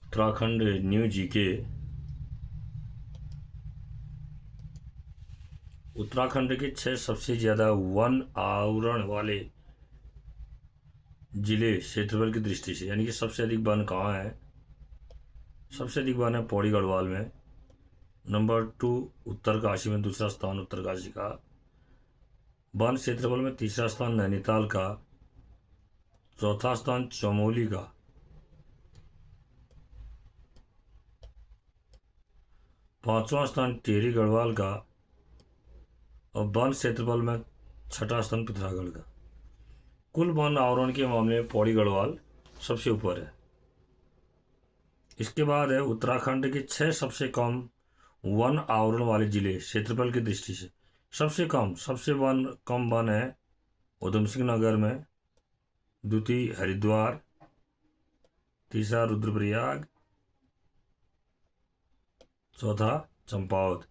Uttarakhand new GK. Uttarakhand के 6 सबसे ज़्यादा वन आवरण वाले जिले क्षेत्रफल की दृष्टि से, यानी कि सबसे अधिक वन कहाँ है। सबसे अधिक वन है पौड़ी गढ़वाल में। नंबर 2 उत्तरकाशी में, दूसरा स्थान उत्तरकाशी का। वन क्षेत्रफल में तीसरा स्थान नैनीताल का। चौथा स्थान चमोली का। पांचवा स्थान टिहरी गढ़वाल का। और वन क्षेत्रफल में छठा स्थान पिथौरागढ़ का। कुल वन आवरण के मामले में पौड़ी गढ़वाल सबसे ऊपर है। इसके बाद है उत्तराखंड के 6 सबसे कम वन आवरण वाले जिले क्षेत्रफल की दृष्टि से। सबसे कम वन है उधम सिंह नगर में, द्वितीय हरिद्वार, तीसरा रुद्रप्रयाग, चौथा चंपावत।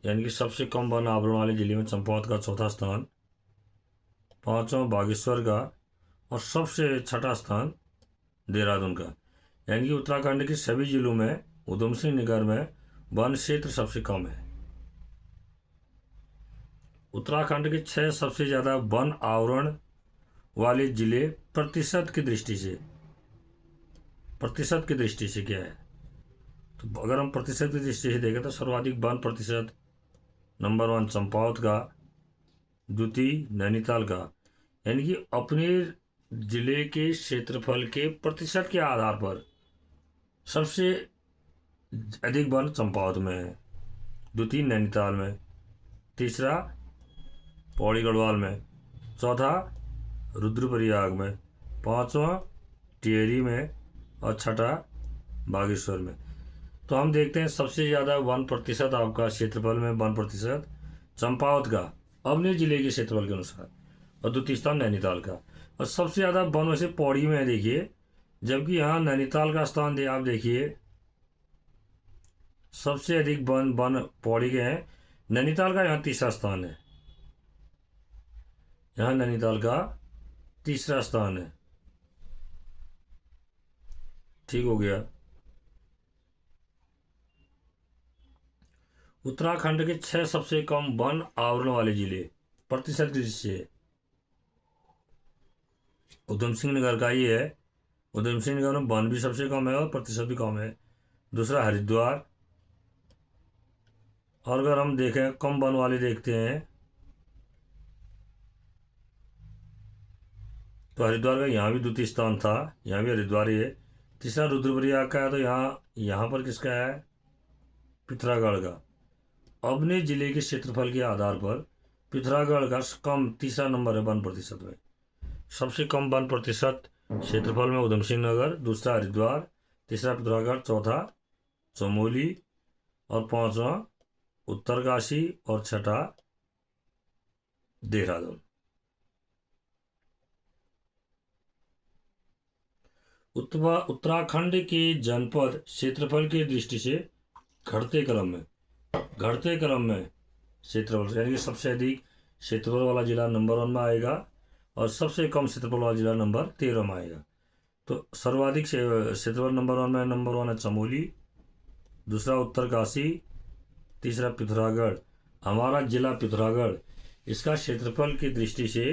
यानी कि सबसे कम वन आवरण वाले जिले में चंपावत का चौथा स्थान, पांचवा बागेश्वर का और सबसे छठा स्थान देहरादून का। यानी कि उत्तराखंड के सभी जिलों में उधम सिंह नगर में वन क्षेत्र सबसे कम है। उत्तराखंड के 6 सबसे ज़्यादा वन आवरण वाले जिले प्रतिशत की दृष्टि से क्या है। तो अगर हम प्रतिशत की दृष्टि से देखें तो सर्वाधिक वन प्रतिशत नंबर 1 चंपावत का, द्वितीय नैनीताल का। यानी कि अपने जिले के क्षेत्रफल के प्रतिशत के आधार पर सबसे अधिक वन चंपावत में है, द्वितीय नैनीताल में, तीसरा पौड़ी गढ़वाल में, चौथा रुद्रप्रयाग में, पांचवा टिहरी में और छठा बागेश्वर में। तो हम देखते हैं सबसे ज़्यादा 1% आपका क्षेत्रफल में 1% चंपावत का अपने जिले के क्षेत्रफल के अनुसार, और द्वितीय स्थान नैनीताल का। और सबसे ज़्यादा वन वैसे पौड़ी में है देखिए, जबकि यहाँ नैनीताल का स्थान आप देखिए सबसे अधिक वन पौड़ी के हैं। नैनीताल का यहाँ तीसरा स्थान है, यहाँ नैनीताल का तीसरा स्थान है। ठीक हो गया। उत्तराखंड के 6 सबसे कम वन आवरण वाले जिले प्रतिशत की दृष्टि से उधम सिंह नगर का ही है। उधम सिंह नगर में वन भी सबसे कम है और प्रतिशत भी कम है। दूसरा हरिद्वार। और अगर हम देखें कम वन वाले देखते हैं तो हरिद्वार का यहाँ भी द्वितीय स्थान था, यहाँ भी हरिद्वार ही है। तीसरा रुद्रप्रयाग का है, तो यहाँ पर किसका है, पिथौरागढ़ का। अपने जिले के क्षेत्रफल के आधार पर पिथौरागढ़ का कम तीसरा नंबर है 1% में। सबसे कम 1% क्षेत्रफल में उधम सिंह नगर, दूसरा हरिद्वार, तीसरा पिथौरागढ़, चौथा चमोली और पांचवा उत्तरकाशी और छठा देहरादून। उत्तराखंड के जनपद क्षेत्रफल की दृष्टि से घटते क्रम में क्षेत्रफल, यानी कि सबसे अधिक क्षेत्रफल वाला जिला नंबर 1 में आएगा और सबसे कम क्षेत्रफल वाला जिला नंबर 13 में आएगा। तो सर्वाधिक क्षेत्रफल नंबर 1 है चमोली, दूसरा उत्तरकाशी, तीसरा पिथौरागढ़। हमारा जिला पिथौरागढ़, इसका क्षेत्रफल की दृष्टि से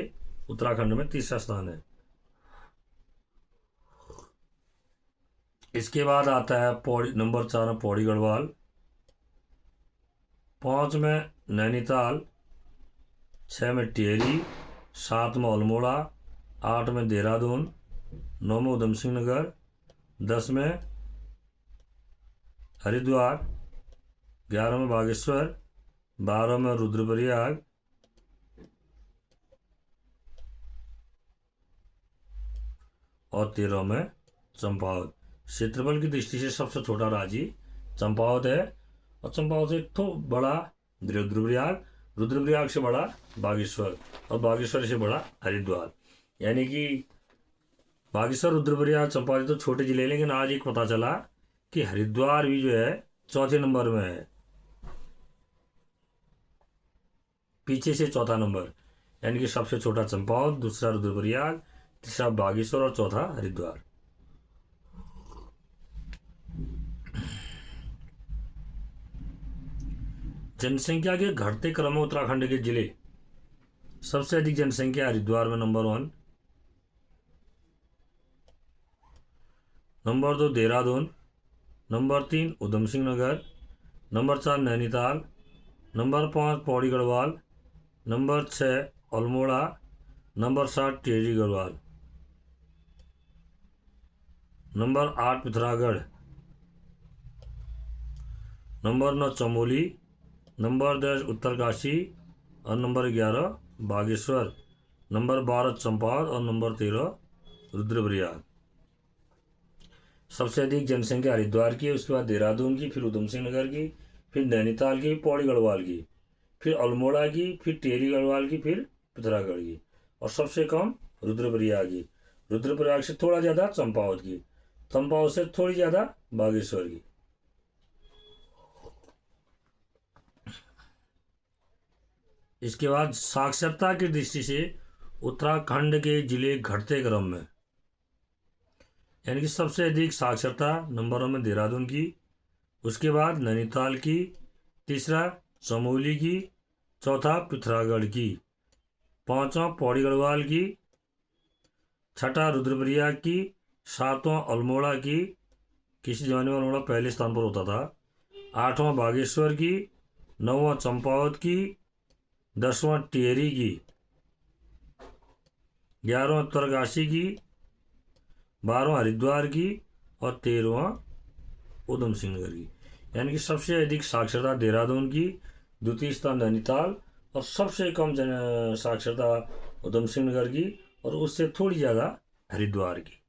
उत्तराखंड में तीसरा स्थान है। इसके बाद आता है नंबर 4 में पौड़ी गढ़वाल, 5 में नैनीताल, 6 में टिहरी, 7 में अल्मोड़ा, 8 में देहरादून, 9 में उधम सिंह नगर, 10 में हरिद्वार, 11 में बागेश्वर, 12 में रुद्रप्रयाग और 13 में चंपावत। क्षेत्रफल की दृष्टि से सबसे छोटा राज्य चंपावत है, और चंपावत से एक तो बड़ा रुद्रप्रयाग से बड़ा बागेश्वर, और बागेश्वर से बड़ा हरिद्वार। यानी कि बागेश्वर, रुद्रप्रयाग, चंपावत तो छोटे जिले, लेकिन आज एक पता चला कि हरिद्वार भी जो है चौथे नंबर में है, पीछे से चौथा नंबर। यानी कि सबसे छोटा चंपावत, दूसरा रुद्रप्रयाग, तीसरा बागेश्वर और चौथा हरिद्वार। जनसंख्या के घटते क्रम में उत्तराखंड के जिले, सबसे अधिक जनसंख्या हरिद्वार में number 1, number 2 Dehradun, number 3 Udham Singh Nagar, number 4 Nainital, number 5 Pauri Garhwal, number 6 Almora, number 7 Tehri Garhwal, number 8 Pithoragarh, number 9 Chamoli, number 10 Uttarkashi और नंबर 11 बागेश्वर, नंबर 12 चंपावत और नंबर 13 रुद्रप्रयाग। सबसे अधिक जनसंख्या हरिद्वार की है, उसके बाद देहरादून की, फिर उधम सिंह नगर की, फिर नैनीताल की, पौड़ी गढ़वाल की, फिर अल्मोड़ा की, फिर टिहरी गढ़वाल की, फिर पिथौरागढ़ की, और सबसे कम रुद्रप्रयाग की। रुद्रप्रयाग से थोड़ा ज़्यादा चंपावत की, चंपावत से थोड़ी ज़्यादा बागेश्वर की। इसके बाद साक्षरता की दृष्टि से उत्तराखंड के जिले घटते क्रम में, यानी कि सबसे अधिक साक्षरता नंबरों में देहरादून की, उसके बाद नैनीताल की, तीसरा चमोली की, चौथा पिथौरागढ़ की, पांचवा पौड़ी गढ़वाल की, छठा रुद्रप्रयाग की, सातवां अल्मोड़ा की, किसी जमाने में अल्मोड़ा पहले स्थान पर होता था, आठवां बागेश्वर की, नौवां चंपावत की, 10वां टिहरी की, 11वां उत्तरकाशी की, 12वां हरिद्वार की और 13वां उधम सिंह नगर की। यानी कि सबसे अधिक साक्षरता देहरादून की, द्वितीय स्थान नैनीताल और सबसे कम साक्षरता उधम सिंह नगर की और उससे थोड़ी ज़्यादा हरिद्वार की।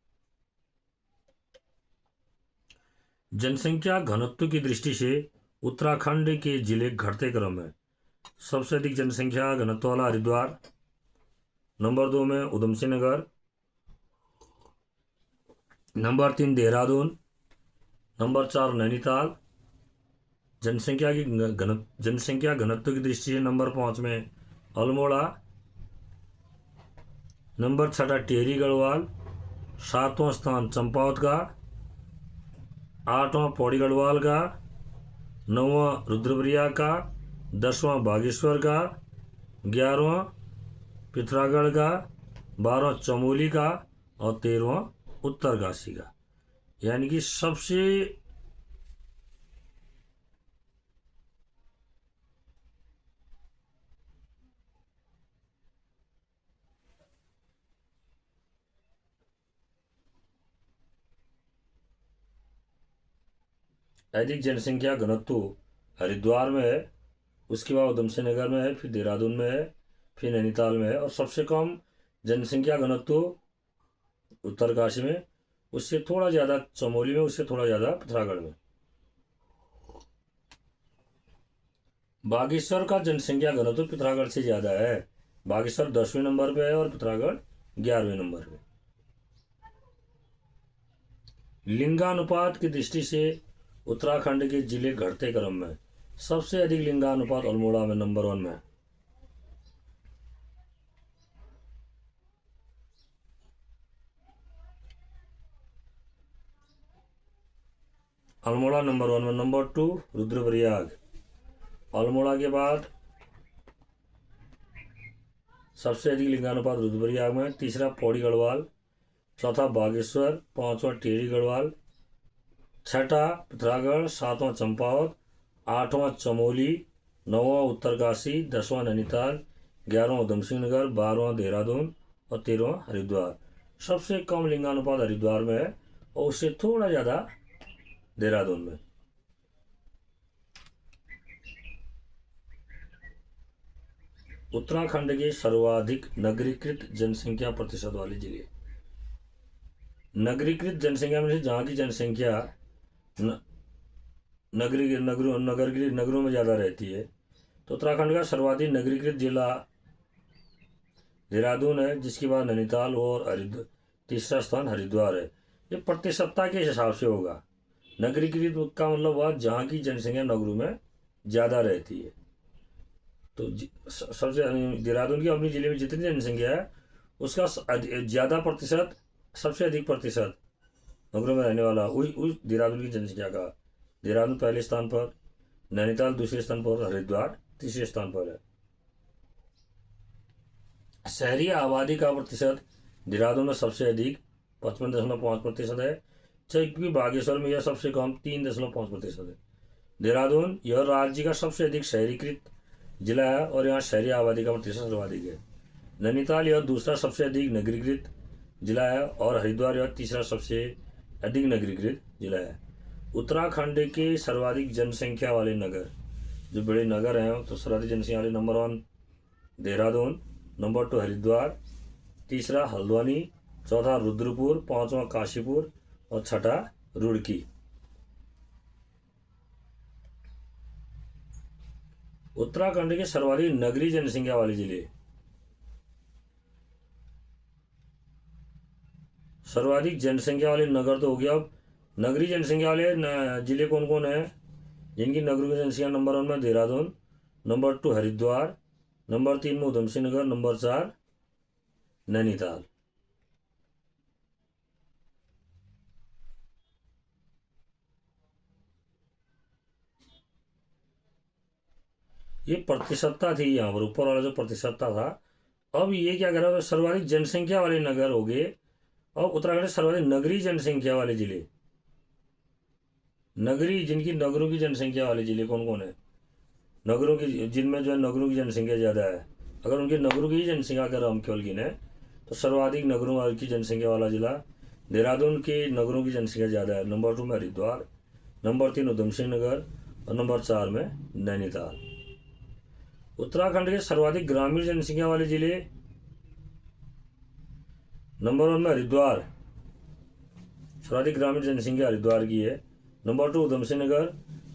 जनसंख्या घनत्व की दृष्टि से उत्तराखंड के जिले घटते क्रम में, सबसे अधिक जनसंख्या घनत्व वाला हरिद्वार, नंबर 2 में उधम सिंह नगर, नंबर 3 देहरादून, नंबर 4 नैनीताल। जनसंख्या घनत्व की दृष्टि से नंबर 5 में अल्मोड़ा, नंबर 6 टिहरी गढ़वाल, 7वां स्थान चंपावत का, 8वां पौड़ी गढ़वाल का, 9वां रुद्रप्रयाग का, 10वां बागेश्वर का, 11वां पिथौरागढ़ का, 12वां चमोली का और 13वां उत्तरकाशी का। यानी कि सबसे अधिक जनसंख्या घनत्व हरिद्वार में है, उसके बाद उधम सिंह नगर में है, फिर देहरादून में है, फिर नैनीताल में है, और सबसे कम जनसंख्या घनत्व उत्तरकाशी में, उससे थोड़ा ज़्यादा चमोली में, उससे थोड़ा ज़्यादा पिथौरागढ़ में। बागेश्वर का जनसंख्या घनत्व पिथौरागढ़ से ज़्यादा है। बागेश्वर 10वें नंबर पे है और पिथौरागढ़ 11वें नंबर पे। लिंगानुपात की दृष्टि से उत्तराखंड के जिले घटते क्रम में, सबसे अधिक लिंगानुपात अल्मोड़ा में नंबर 1 में। अल्मोड़ा नंबर 1 में, नंबर 2 रुद्रप्रयाग, अल्मोड़ा के बाद सबसे अधिक लिंगानुपात रुद्रप्रयाग में, तीसरा पौड़ी गढ़वाल, चौथा बागेश्वर, 5वां टिहरी गढ़वाल, 6ठा पिथौरागढ़, 7वां चंपावत, 8वां चमोली, 9वां उत्तरकाशी, 10वां नैनीताल, 11वां उधम सिंह नगर, 12वां देहरादून और 13वां हरिद्वार। सबसे कम लिंगानुपात हरिद्वार में है और उससे थोड़ा ज़्यादा देहरादून में। उत्तराखंड के सर्वाधिक नगरीकृत जनसंख्या प्रतिशत वाले जिले। नगरीकृत जनसंख्या में से जहाँ की जनसंख्या नगरों में ज़्यादा रहती है, तो उत्तराखंड का सर्वाधिक नगरीकृत जिला देहरादून है, जिसके बाद नैनीताल और तीसरा स्थान हरिद्वार है। ये प्रतिशतता के हिसाब से होगा। नगरीकृत का मतलब हुआ जहाँ की जनसंख्या नगरों में ज़्यादा रहती है। तो सबसे देहरादून की अपने ज़िले में जितनी जनसंख्या है उसका ज़्यादा प्रतिशत, सबसे अधिक प्रतिशत नगरों में रहने वाला उस देहरादून की जनसंख्या का। देहरादून पहले स्थान पर, नैनीताल दूसरे स्थान पर, हरिद्वार तीसरे स्थान पर है। शहरी आबादी का प्रतिशत देहरादून में सबसे अधिक 55.5% है, जबकि बागेश्वर में यह सबसे कम 3.5% है। देहरादून यह राज्य का सबसे अधिक शहरीकृत जिला है और यहाँ शहरी आबादी का प्रतिशत सर्वाधिक है। नैनीताल यह दूसरा सबसे अधिक नगरीकृत जिला है और हरिद्वार यह तीसरा सबसे अधिक नगरीकृत जिला है। उत्तराखंड के सर्वाधिक जनसंख्या वाले नगर, जो बड़े नगर हैं, तो सर्वाधिक जनसंख्या वाले नंबर 1 देहरादून, नंबर 2 हरिद्वार, तीसरा हल्द्वानी, चौथा रुद्रपुर, पांचवा काशीपुर और छठा रुड़की। उत्तराखंड के सर्वाधिक नगरीय जनसंख्या वाले जिले, सर्वाधिक जनसंख्या वाले नगर तो हो गया। अब नगरीय जनसंख्या वाले जिले कौन कौन है, जिनकी नगरों की जनसंख्या नंबर 1 में देहरादून, नंबर 2 हरिद्वार, नंबर 3 में उधम सिंह नगर, नंबर 4 नैनीताल। ये प्रतिशतता थी, यहाँ पर ऊपर वाला जो प्रतिशतता था। अब ये क्या कर रहा है, सर्वाधिक जनसंख्या वाले नगर हो गए और उत्तराखंड के सर्वाधिक नगरीय जनसंख्या वाले जिले, नगरी जिनकी नगरों की जनसंख्या वाले जिले कौन कौन है, नगरों की, जिनमें जो है नगरों की जनसंख्या ज़्यादा है। अगर उनकी नगरों की जनसंख्या अगर हम केवल गिने तो सर्वाधिक नगरों की जनसंख्या वाला जिला देहरादून के नगरों की जनसंख्या ज़्यादा है। नंबर 2 में हरिद्वार, नंबर 3 उधम सिंह नगर और नंबर 4 में नैनीताल। उत्तराखंड के सर्वाधिक ग्रामीण जनसंख्या वाले जिले, नंबर 1 में हरिद्वार, सर्वाधिक ग्रामीण जनसंख्या हरिद्वार की है। Number 2 Udham Singh Nagar,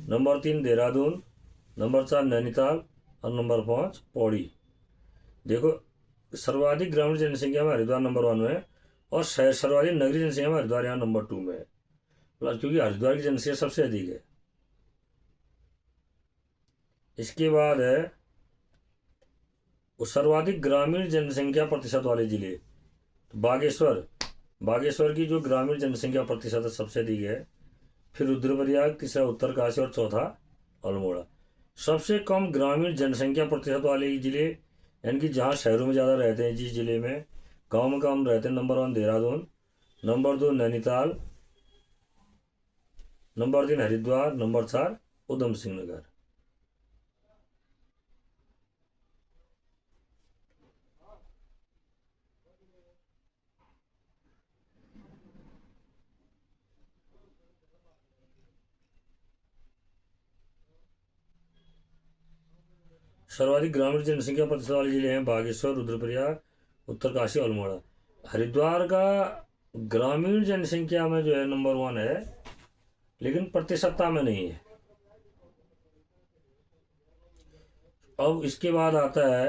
number 3 Dehradun, number 4 Nainital और नंबर 5 पौड़ी। देखो, सर्वाधिक ग्रामीण जनसंख्या में हरिद्वार नंबर 1 में है और सर्वाधिक नगरीय जनसंख्या में हरिद्वार यहाँ नंबर 2 में है, प्लस क्योंकि हरिद्वार की जनसंख्या सबसे अधिक है। इसके बाद है सर्वाधिक ग्रामीण जनसंख्या प्रतिशत वाले जिले, तो बागेश्वर की जो ग्रामीण जनसंख्या प्रतिशत सबसे अधिक है, फिर रुद्रप्रयाग, तीसरा उत्तरकाशी और चौथा अल्मोड़ा। सबसे कम ग्रामीण जनसंख्या प्रतिशत वाले जिले, यानी कि जहाँ शहरों में ज़्यादा रहते हैं, जिस जिले में गाँव में कम रहते हैं, number 1 Dehradun, number 2 Nainital, number 3 Haridwar, number 4 Udham Singh Nagar. सर्वाधिक ग्रामीण जनसंख्या प्रतिशत वाले जिले हैं बागेश्वर, रुद्रप्रयाग, उत्तरकाशी, अल्मोड़ा। हरिद्वार का ग्रामीण जनसंख्या में जो है नंबर 1 है, लेकिन प्रतिशतता में नहीं है। अब इसके बाद आता है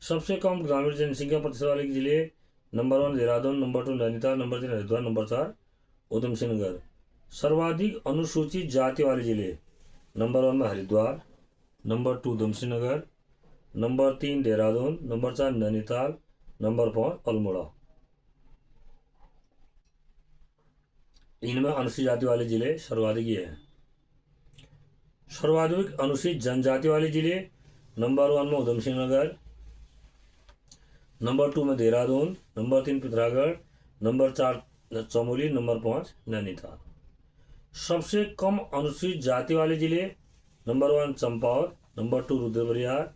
सबसे कम ग्रामीण जनसंख्या प्रतिशत वाले जिले, number 1 Dehradun, number 2 Nainital, number 3 Haridwar, number 4 Udham Singh Nagar. सर्वाधिक अनुसूचित जाति वाले जिले, नंबर 1 में Haridwar, number 2 Udham Singh Nagar, number 3 Dehradun, number 4 Nainital, number 5 Almora. इनमें अनुसूचित जाति वाले जिले सर्वाधिक ये हैं। सर्वाधिक अनुसूचित जनजाति वाले जिले, नंबर 1 में उधम सिंह नगर, नंबर 2 में Dehradun, number 3 Pithoragarh, number 4 Chamoli, number 5 Nainital. सबसे कम अनुसूचित जाति वाले जिले, number 1 Champawat, number 2 Rudraprayag,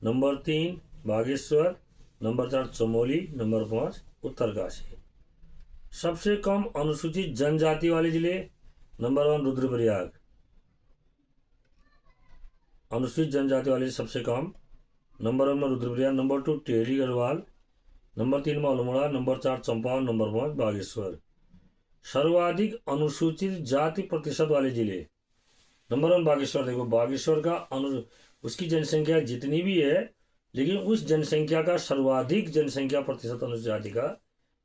number 3 Bageshwar, number 4 Chamoli, number 5 Uttarkashi. सबसे कम अनुसूचित जनजाति वाले जिले, नंबर 1 रुद्रप्रयाग, अनुसूचित जनजाति वाले सबसे कम, नंबर 1 में रुद्रप्रयाग, नंबर 2 टिहरी गढ़वाल, नंबर 3 में अल्मोड़ा, नंबर 4 चंपावत, नंबर 5 बागेश्वर। सर्वाधिक अनुसूचित जाति प्रतिशत वाले जिले, नंबर 1 बागेश्वर। देखो, बागेश्वर का उसकी जनसंख्या जितनी भी है, लेकिन उस जनसंख्या का सर्वाधिक जनसंख्या प्रतिशत अनुसूचित जाति का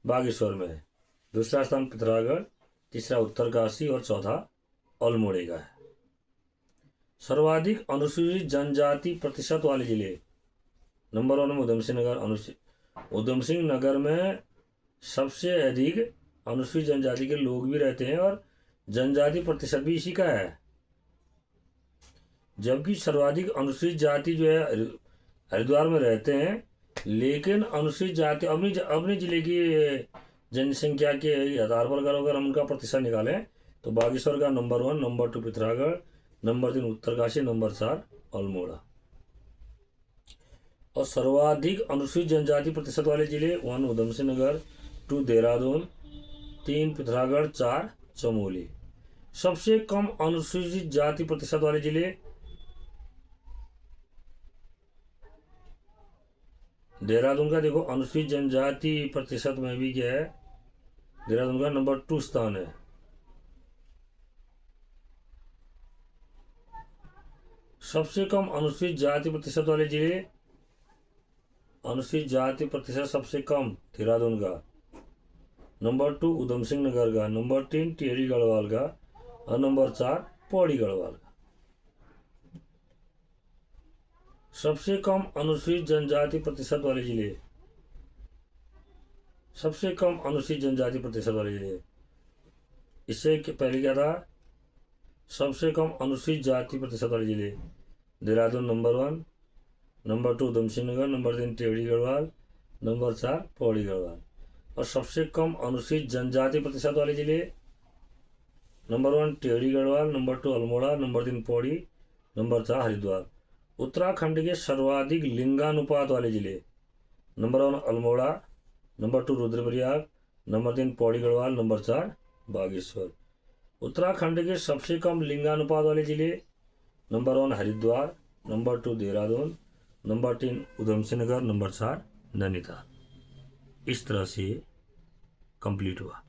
बागेश्वर में है। दूसरा स्थान पिथौरागढ़, तीसरा उत्तरकाशी और चौथा अल्मोड़े का है। सर्वाधिक अनुसूचित जनजाति प्रतिशत वाले जिले, नंबर 1 में उधम सिंह नगर। उधम सिंह नगर में सबसे अधिक अनुसूचित जनजाति के लोग भी रहते हैं और जनजाति प्रतिशत भी इसी का है। जबकि सर्वाधिक अनुसूचित जाति जो है हरिद्वार में रहते हैं, लेकिन अनुसूचित जाति अपने जिले की जनसंख्या के आधार पर अगर हम उनका प्रतिशत निकालें तो बागेश्वर का number 1, number 2 Pithoragarh, number 3 Uttarkashi, number 4 Almora. और सर्वाधिक अनुसूचित जनजाति प्रतिशत वाले जिले 1 उधम सिंह नगर, 2 देहरादून, 3 पिथौरागढ़, 4 चमोली। सबसे कम अनुसूचित जाति प्रतिशत वाले जिले देहरादून का देखो, अनुसूचित जनजाति प्रतिशत में भी क्या है, देहरादून का नंबर 2 स्थान है। सबसे कम अनुसूचित जाति प्रतिशत वाले जिले, अनुसूचित जाति प्रतिशत सबसे कम देहरादून का, नंबर 2 उधम सिंह नगर का, नंबर 3 टिहरी गढ़वाल का और नंबर 4 पौड़ी गढ़वाल का। सबसे कम अनुसूचित जनजाति प्रतिशत वाले जिले, सबसे कम अनुसूचित जनजाति प्रतिशत वाले जिले, इससे पहले क्या था, सबसे कम अनुसूचित जाति प्रतिशत वाले जिले Dehradun number 1, number 2 Udham Singh Nagar, number 3 Tehri Garhwal, number 4 Pauri Garhwal. और सबसे कम अनुसूचित जनजाति प्रतिशत वाले जिले, number 1 Tehri Garhwal, number 2 Almora, number 3 Pauri, number 4 Haridwar. Uttarakhand के सर्वाधिक लिंगानुपात वाले जिले, number 1 Almora, number 2 Rudraprayag, number 3 Pauri Garhwal, number 4 Bageshwar. Uttarakhand के सबसे कम लिंगानुपात वाले जिले, number 1 Haridwar, number 2 Dehradun, number 3 Udham Singh Nagar, number 4 Nainital. इस तरह से कंप्लीट हुआ।